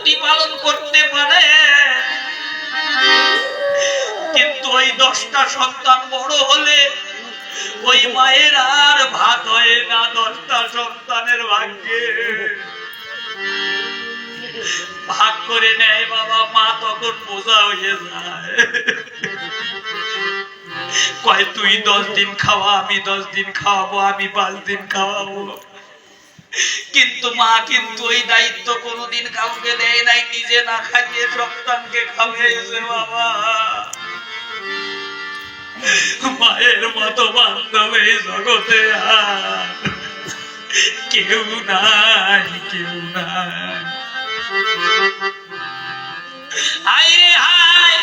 দুটি পালন করতে পারে, কিন্তু ওই 10টা সন্তান বড় হলে ওই মায়ের আর ভাত হয় না 10টা সন্তানের ভাগ্যে। ভাগ করে নেয় বাবা, মা তখন বোঝা হয়ে যায়, কয় তুই 10 দিন খাওয়া, আমি 10 দিন খাওয়াবো, আমি 5 দিন খাওয়াবো। কিন্তু মা কিন্তু ওই দায়িত্ব কোনোদিন কাউকে দেয় নাই, নিজে না খাইয়ে সন্তানকে খাওয়াইছে বাবা। মায়ের মতো বান্ধব এই জগতে আর কেউ নাই, কেউ নাই। হায় হায়,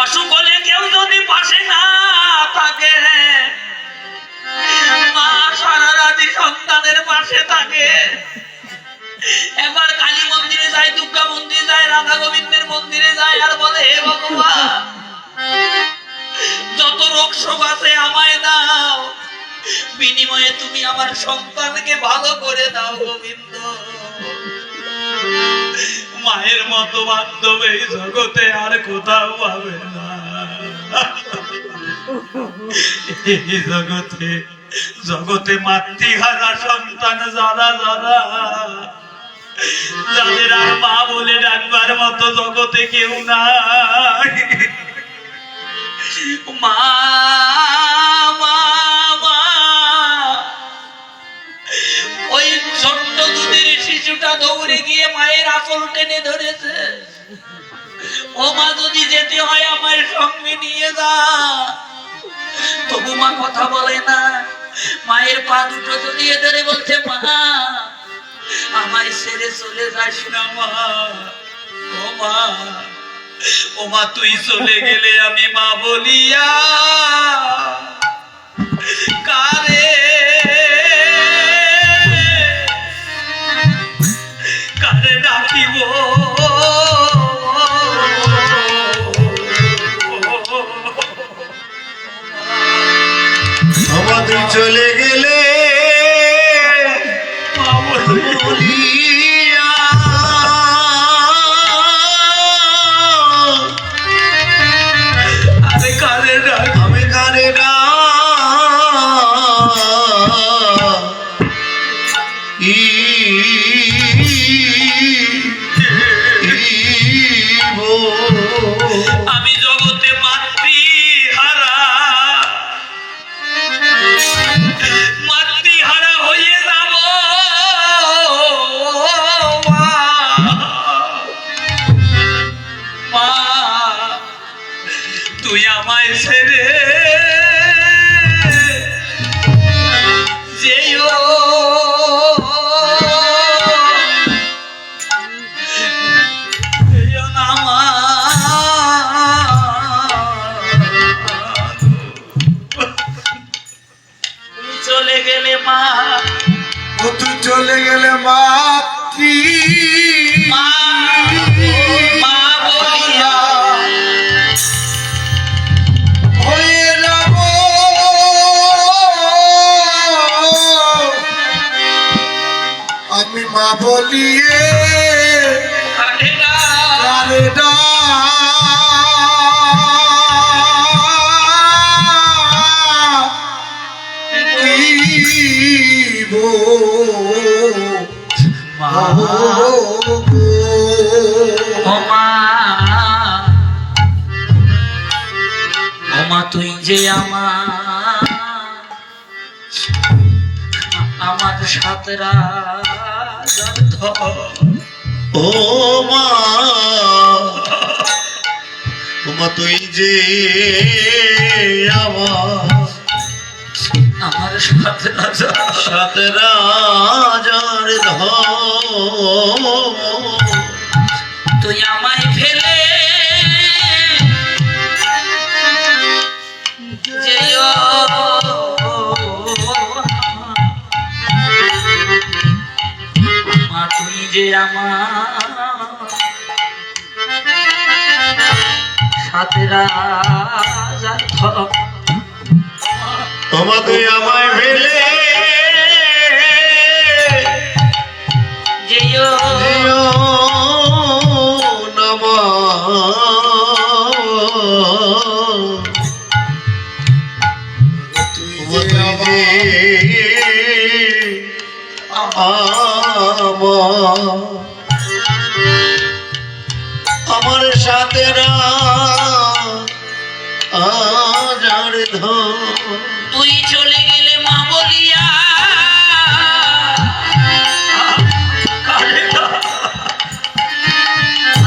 অসুখ হলে কেউ যদি পাশে না থাকে, মা সারা রাতি সন্তানের পাশে থাকে। একবার কালী মন্দিরে যায়, দুর্গা মন্দিরে যায়, রাধা গোবিন্দের মন্দিরে যায় আর বলে, হে ভগবান, যত রোগ শোক আছে আমায় দাও, বিনিময়ে তুমি আমার সন্তানকে ভালো করে দাও গোবিন্দ। মায়ের মতো বান্ধব এই জগতে আর কোথাও পাবে না। এই জগতে জগতে মাতৃহারা সন্তান যারা যারা, যাদের আর মা বলে ডাকবার মতো জগতে কেউ নাই। মা মা মা, ওই ছোট্ট দুধের শিশুটা দৌড়ে গিয়ে মায়ের আঁচল টেনে ধরেছে, ও মা যদি যেতে হয় আমার সঙ্গে নিয়ে যা। তবু মা কথা বলে না, মায়ের পা দুটো জড়িয়ে ধরে বলছে, মা আমায় ছেড়ে চলে যাস না মা। ও মা, ও মা তুই চলে গেলে আমি মা বলিয়া কারে কারে ডাকিব। আমাদের চলে গেলে বলিয়া আমি কারে ডাক, আমি কারে আমি জগতে মাতৃহারা, মাতৃহারা হয়ে যাব। মা তুই আমায় ছেড়ে যেও না মা। তুই চলে গেলে মা, তুই চলে গেলে মাতৃ মা মা বলিয়া হয়ে যাব। আমি মা বলিয়ে কারে ডাক, কারে ডাকিব। মা ও মা, ও মা তুই যে আমার সাতরা ও মা, ও মা তুই যে আমার সাতরা সাত রাজার ধন, তুই আমায় ফেলে যেও মা, তুই যে আমার সাথে রাজার ধন। তোমা তুই আমায় ফেলে যেও যেও আমার সাথে রাজার ধন তুই চলে গেলে মা বলিয়া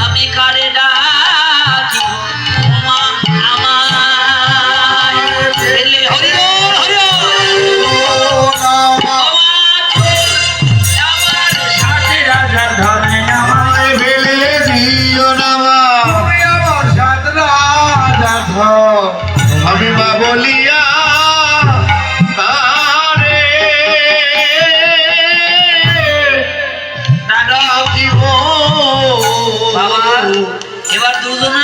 আমি কারে ডাকিব ও মা আমায় ফেলে হরি বল, হরি বল। আমার সাথে রাজার ধনে আমায় ফেলে দিও না মা আমি মা বলিয়া তারে ডাকিব। বাবা এবার দুজন